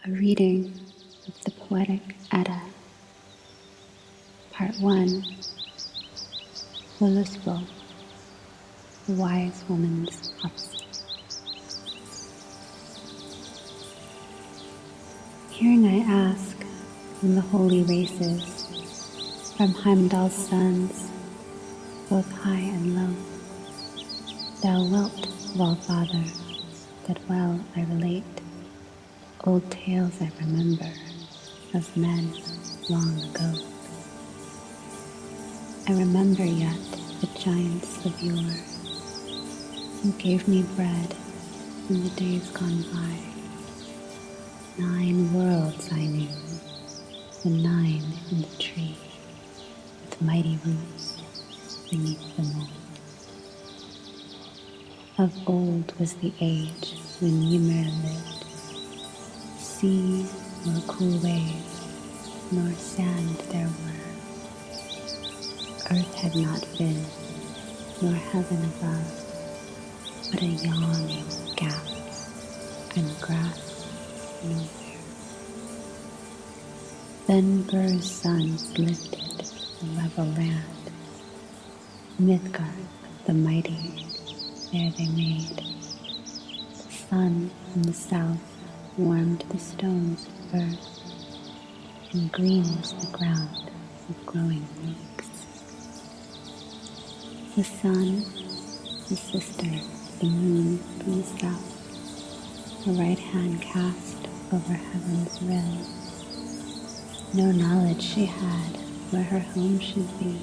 A reading of the Poetic Edda, Part 1, Voluspo, the Wise Woman's Prophecy. Hearing I ask from the holy races, from Heimdall's sons, both high and low, thou wilt, Valfather, that well I relate old tales I remember of men long ago. I remember yet the giants of yore, who gave me bread in the days gone by. 9 worlds I knew, the 9 in the tree, with mighty roots beneath the mold. Of old was the age when Ymir lived, sea nor cool wave, nor sand there were. Earth had not been, nor heaven above, but a yawning gap, and grass nowhere. Then Bur's sons lifted the level land, Midgard the mighty, there they made. The sun from the south warmed the stones of earth, and green was the ground with growing leeks. The sun, the sister, the moon from the south, her right hand cast over heaven's rim. No knowledge she had where her home should be.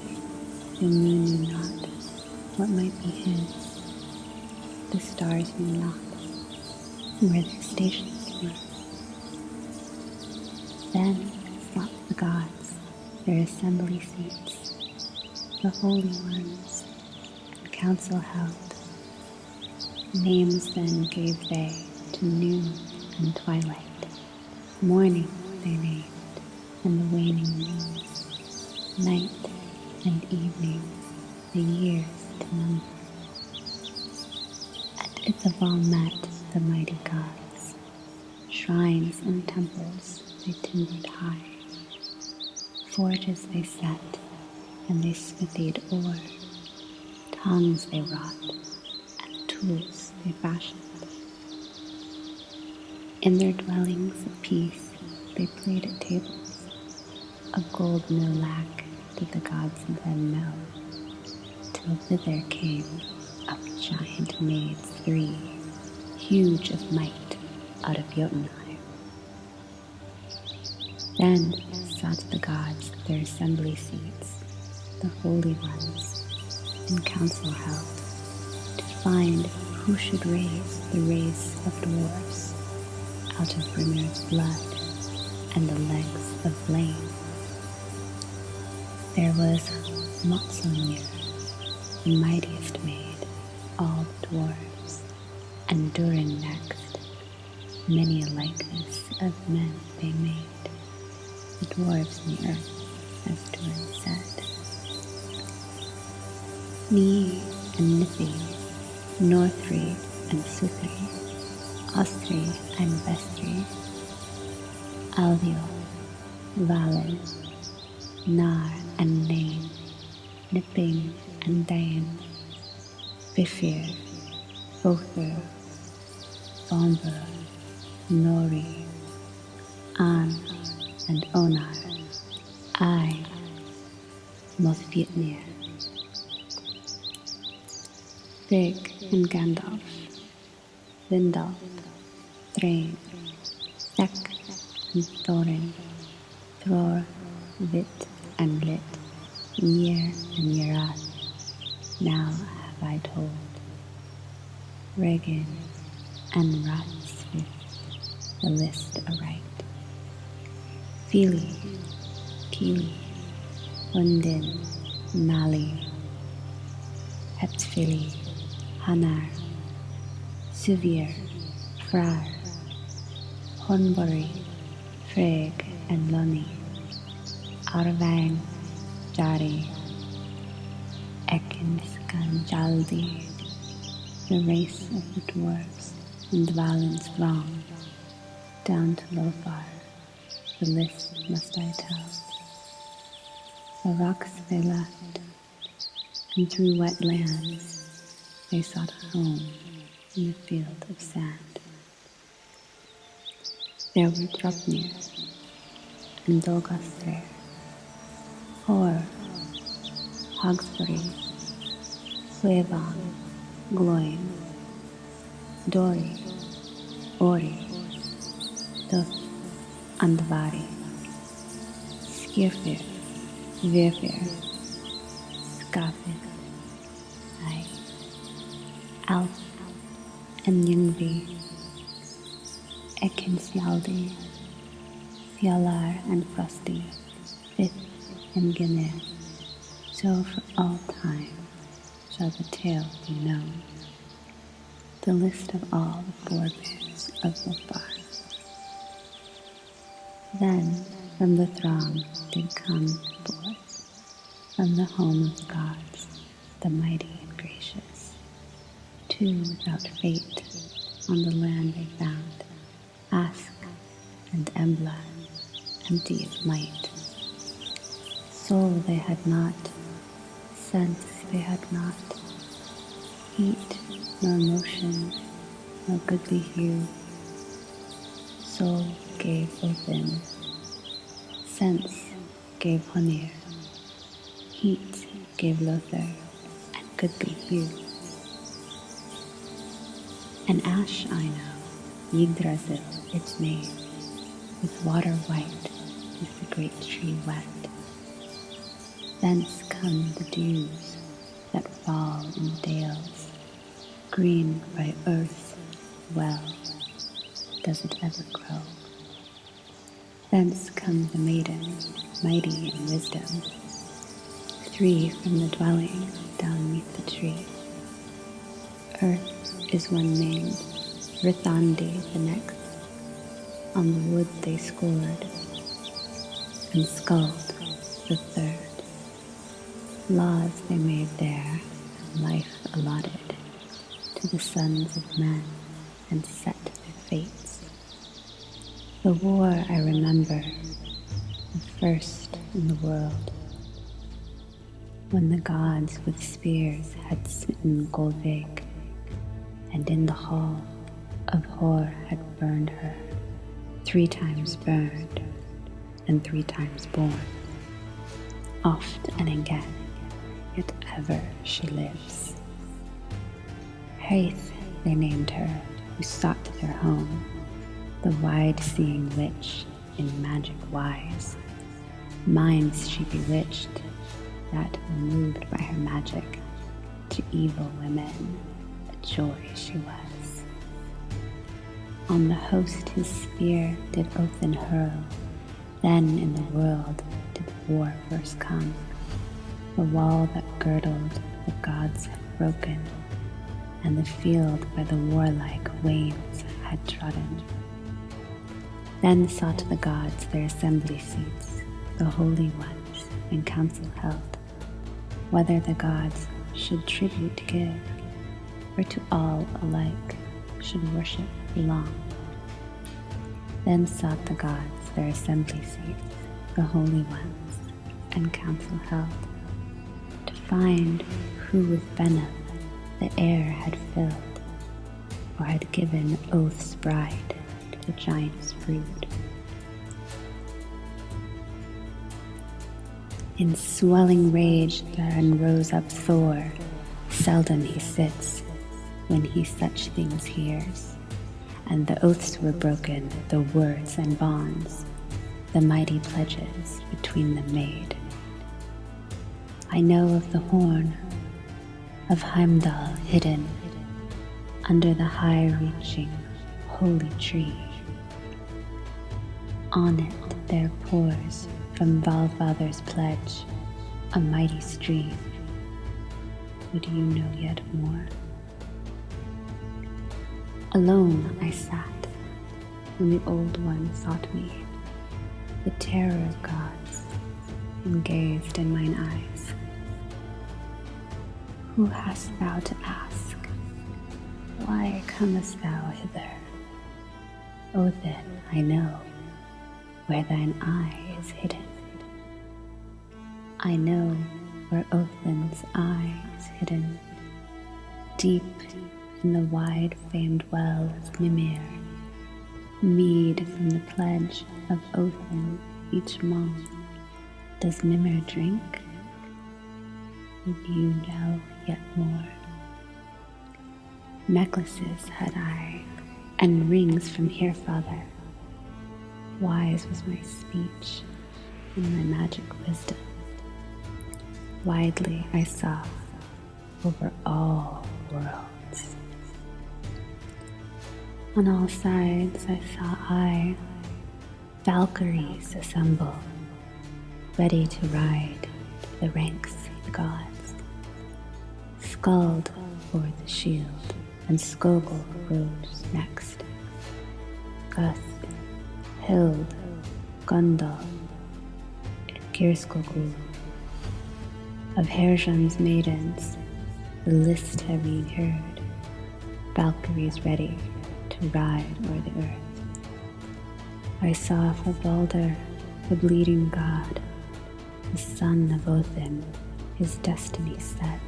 The moon knew not what might be his. The stars knew not where their stations were. Then sought the gods their assembly seats, the holy ones, and council held. Names then gave they to noon and twilight. Morning they named, and the waning moon. Night and evening, the years to number. At Ithaval met the mighty gods. Shrines and temples they timbered high. Forges they set, and they smithied ore. Tongues they wrought, and tools they fashioned. In their dwellings of peace they played at tables. Of gold no lack did the gods then know, till thither came up giant maids 3, huge of might, out of Jotunheim. Then sought the gods their assembly seats, the holy ones, in council held, to find who should raise the race of dwarves out of Brimir's blood and the legs of flame. There was Motsognir, the mightiest maid, all the dwarves, and Durin next. Many a likeness of men they made, the dwarves in the earth, as Durin said. Ni and Nithi, Northri and Suthri, Ostri and Vestri, Alvio, Valen, Nar and Nain, Nipping and Dain, Bifir, Bothur, Bombur, Nori, An and Onar, I, Mothvitnir, Frigg and Gandalf, Vindalf, Thrain, Thek and Thorin, Thror, Vit and Lit, Ymir and Yerath, now have I told. Regin and Ratsvith, the list aright. Fili, Kili, Undin, Nali, Heptfili, Hanar, Suvir, Frar, Hornbury, Frigg and Loni, Arvang, Jari, Ekinskanjaldi, the race of the dwarves and Valen's throng. Down to Lothar, the list must I tell. The rocks they left, and through wet lands they sought a home in the field of sand. There were Draupnir and Dolgastr, Hor, Hagsbury, Suevan, Gloin, Dori, Ori, Duff, Andvari, Skirfir, Virfir, Skafir, Alf, and Yngvi, Ekinsialdi, Fjalar and Frosty, Fifth and Gynir. So for all time shall the tale be known, the list of all the forebears of Lothar. Then from the throng did come forth, from the home of gods, the mighty and gracious. Two without fate on the land they found, Ask and Embla, empty of might. Soul they had not, sense they had not, heat nor motion nor goodly hue. Soul gave Odin, sense gave Honir, heat gave Lothar, and goodly hue. An ash I know, Yggdrasil its name, with water white is the great tree wet. Thence come the dews that fall in dales, green by earth's well does it ever grow. Thence come the maidens, mighty in wisdom, three from the dwelling down neath the tree. Earth is one named, Rithandi the next. On the wood they scored, and Skuld the third. Laws they made there, and life allotted to the sons of men, and set their fates. The war I remember, the first in the world, when the gods with spears had smitten Golvig, and in the hall of Hor had burned her, 3 times burned, and 3 times born. Oft and again, yet ever she lives. Haith they named her, who sought their home, the wide-seeing witch in magic wise. Minds she bewitched, that were moved by her magic, to evil women a joy she was. On the host his spear did Othin hurl, then in the world did war first come. The wall that girdled the gods had broken, and the field by the warlike wains had trodden. Then sought the gods their assembly seats, the holy ones, and council held, whether the gods should tribute give, or to all alike should worship belong. Then sought the gods their assembly seats, the holy ones, and council held, to find who with venom the air had filled, or had given oath's bride to the giant's brood. In swelling rage therein rose up Thor, seldom he sits when he such things hears, and the oaths were broken, the words and bonds, the mighty pledges between them made. I know of the horn of Heimdall hidden under the high-reaching holy tree. On it there pours from Valfather's pledge a mighty stream. Would you know yet more? Alone I sat when the old one sought me, the terror of gods, and gazed in mine eyes. Who hast thou to ask? Why comest thou hither? Odin, I know where thine eye is hidden. I know where Odin's eye is hidden, deep in the wide famed well of Mimir, mead from the pledge of Odin each month. Does Mimir drink? Would you know yet more? Necklaces had I, and rings from Father. Wise was my speech and my magic wisdom. Widely I saw over all worlds. On all sides I saw Valkyries assemble, ready to ride to the ranks of the gods. Skald bore the shield, and Skogul rose next. Gust, Hild, Gundal, and Girskogul. Of Herjam's maidens, the list have ye heard, Valkyries ready to ride o'er the earth. I saw for Balder, the bleeding god, the son of Odin, his destiny set.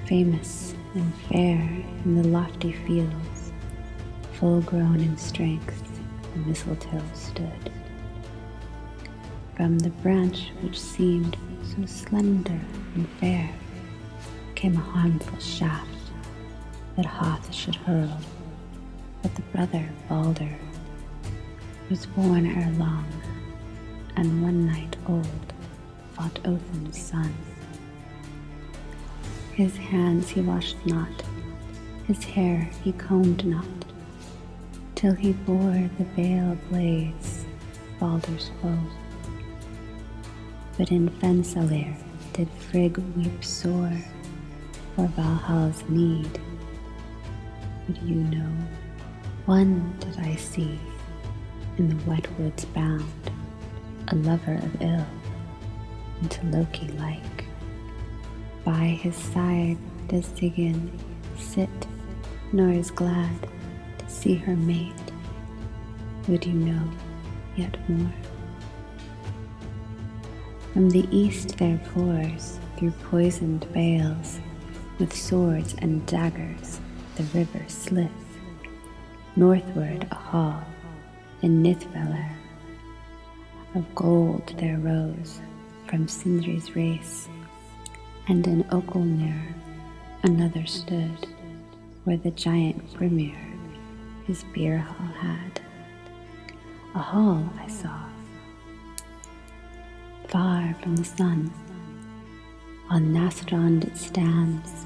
Famous and fair in the lofty fields, full grown in strength, the mistletoe stood. From the branch which seemed so slender and fair came a harmful shaft that Hoth should hurl, but the brother Balder was born ere long, and one night old fought Odin's son. His hands he washed not, his hair he combed not, till he bore the bale blades, Balder's foe. But in Fensalir did Frigg weep sore for Valhall's need. Would you know? One did I see in the wet woods bound, a lover of ill, and to Loki like. By his side does Sigyn sit, nor is glad to see her mate. Would you know yet more? From the east there pours, through poisoned bales, with swords and daggers, the river Slith. Northward a hall, in Nithvellir, of gold there rose from Sindri's race, and in Okelnir another stood, where the giant Brimir his beer hall had. A hall I saw, far from the sun. On Nastrond it stands,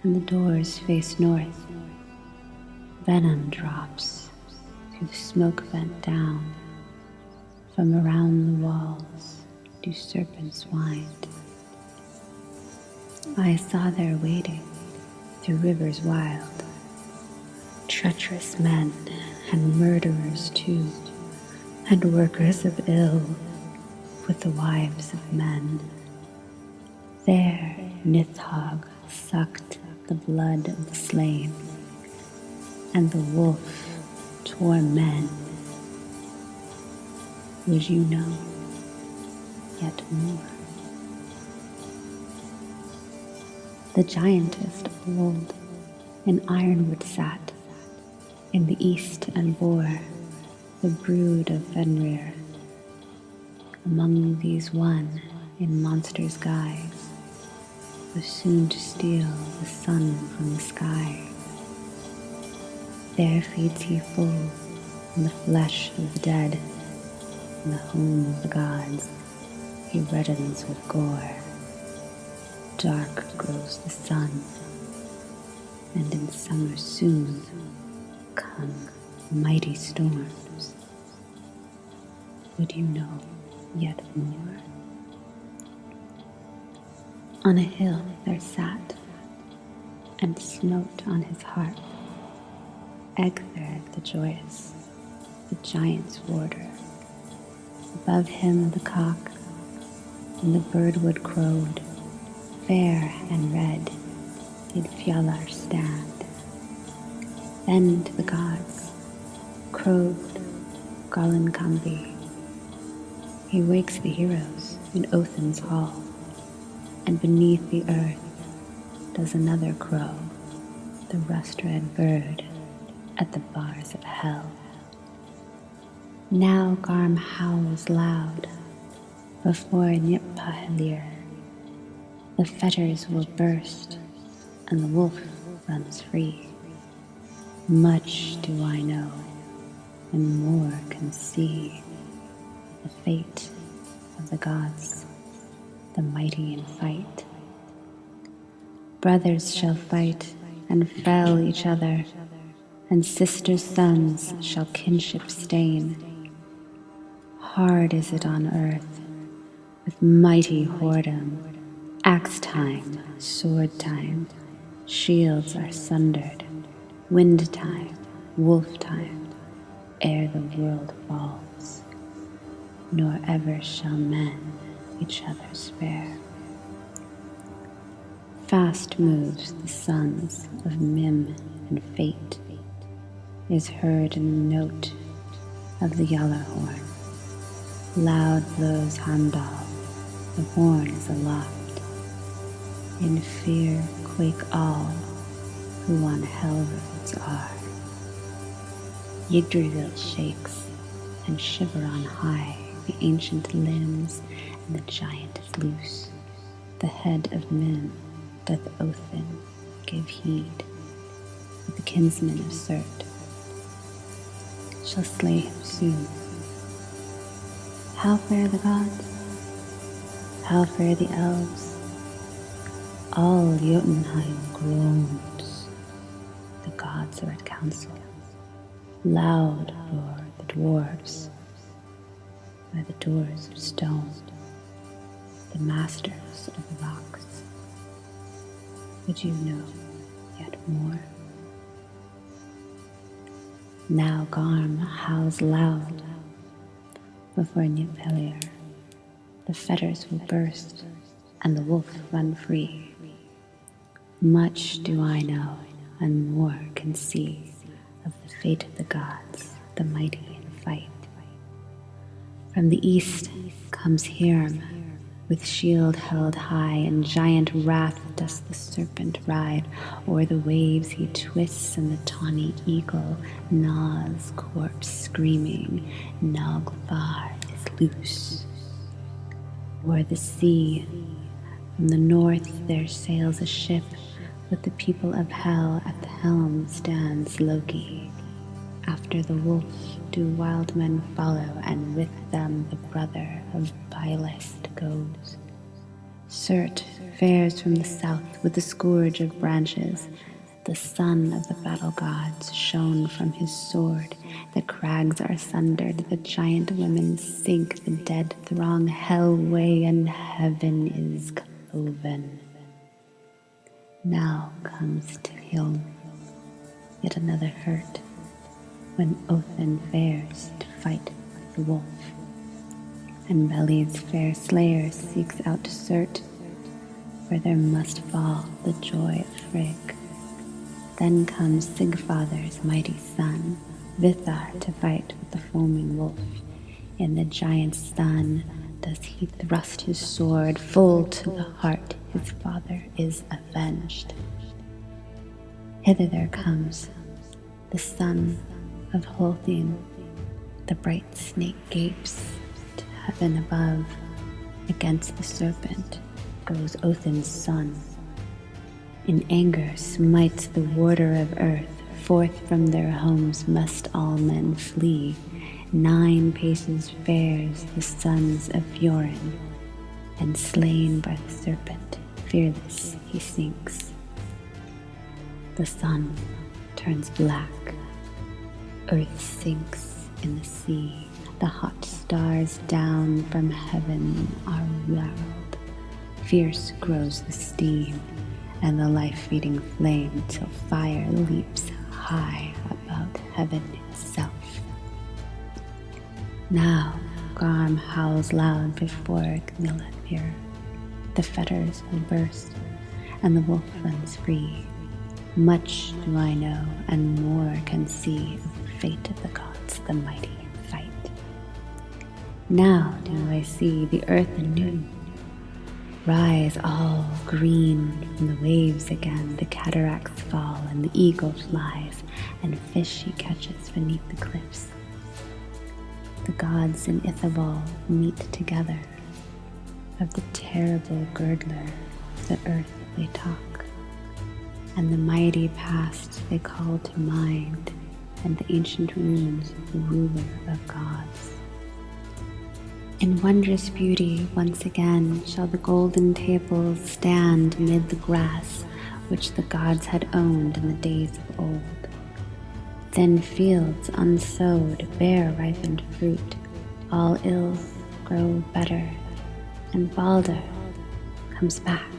and the doors face north. Venom drops through the smoke vent down. From around the walls do serpents wind. I saw there waiting through rivers wild, treacherous men and murderers too, and workers of ill with the wives of men. There Nithhog sucked the blood of the slain, and the wolf tore men. Would you know yet more? The giantess old in ironwood sat in the east, and bore the brood of Fenrir. Among these one, in monster's guise, was soon to steal the sun from the sky. There feeds he full on the flesh of the dead. In the home of the gods he reddens with gore. Dark grows the sun, and in summer soon come mighty storms. Would you know yet more? On a hill there sat, and smote on his harp, Egthred the joyous, the giant's warder. Above him the cock and the birdwood crowed. Fair and red did Fjallar stand. Then to the gods betrothed Galankambi. He wakes the heroes in Othin's hall, and beneath the earth does another crow, the rust-red bird, at the bars of hell. Now Garm howls loud before Nipahlir. The fetters will burst, and the wolf runs free. Much do I know, and more can see. The fate of the gods, the mighty in fight. Brothers shall fight and fell each other, and sisters' sons shall kinship stain. Hard is it on earth, with mighty whoredom, axe time, sword time, shields are sundered, wind time, wolf time, ere the world falls, nor ever shall men each other spare. Fast moves the sons of Mim and Fate, is heard in the note of the Yallarhorn. Loud blows Heimdall, the horn is aloft. In fear quake all who on hell roads are. Yggdrasil shakes and shiver on high the ancient limbs, and the giant is loose. The head of Mim doth Othin give heed, but the kinsman of Surt shall slay him soon. How fare the gods? How fare the elves? All Jotunheim groans. The gods are at council. Loud roar the dwarves by the doors of stone, the masters of the rocks. Would you know yet more? Now Garm howls loud before Nipahlir. The fetters will burst, and the wolf run free. Much do I know, and more can see, of the fate of the gods, the mighty in fight. From the east comes Hirm, with shield held high, in giant wrath does the serpent ride. O'er the waves he twists, and the tawny eagle gnaws corpse screaming. Naglfar is loose. O'er the sea, from the north there sails a ship, with the people of hell at the helm stands Loki. After the wolf do wild men follow, and with them the brother of Bylest goes. Surt fares from the south with the scourge of branches. The son of the battle gods shone from his sword. The crags are sundered, the giant women sink, the dead throng hell way, and heaven is cloven. Now comes Tilhilm, yet another hurt, when Othin fares to fight with the wolf, and Beli's fair slayer seeks out Surt, where there must fall the joy of Frigg. Then comes Sigfather's mighty son, Vithar, to fight with the foaming wolf. In the giant's stun does he thrust his sword full to the heart. His father is avenged. Hither there comes the son of Holthin. The bright snake gapes to heaven above. Against the serpent goes Othin's son. In anger smites the warder of earth. Forth from their homes must all men flee. 9 paces fares the sons of Fiorin, and slain by the serpent, fearless he sinks. The sun turns black, earth sinks in the sea. The hot stars down from heaven are rattled. Fierce grows the steam, and the life-feeding flame, till fire leaps high about heaven itself. Now Garm howls loud before Gnilapir. The fetters will burst, and the wolf runs free. Much do I know, and more can see of the fate of the gods. gods the mighty fight. Now do I see the earth anew rise all green from the waves again. The cataracts fall and the eagle flies, and fish he catches beneath the cliffs. The gods in Ithobal meet together. Of the terrible girdler the earth they talk, and the mighty past they call to mind, and the ancient runes of the ruler of gods. In wondrous beauty once again shall the golden tables stand amid the grass which the gods had owned in the days of old. Then fields unsowed bear ripened fruit, all ills grow better, and Balder comes back.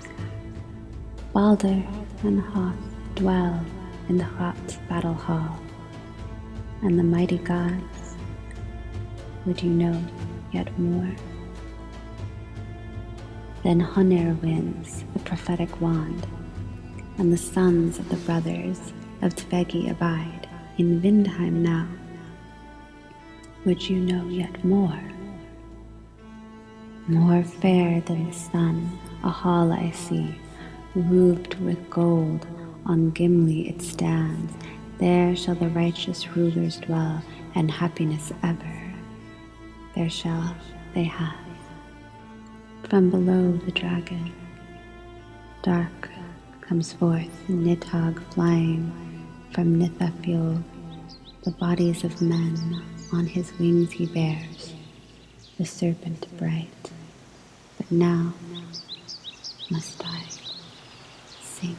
Balder and Hoth dwell in the hot battle hall, and the mighty gods, would you know yet more? Then Honir wins the prophetic wand, and the sons of the brothers of Tvegi abide in Vindheim now. Would you know yet more? More fair than the sun, a hall I see, roofed with gold, on Gimli it stands. There shall the righteous rulers dwell, and happiness ever there shall they have. From below the dragon, dark comes forth Nidhogg flying from Nithafjord. The bodies of men on his wings he bears, the serpent bright, but now must I sink.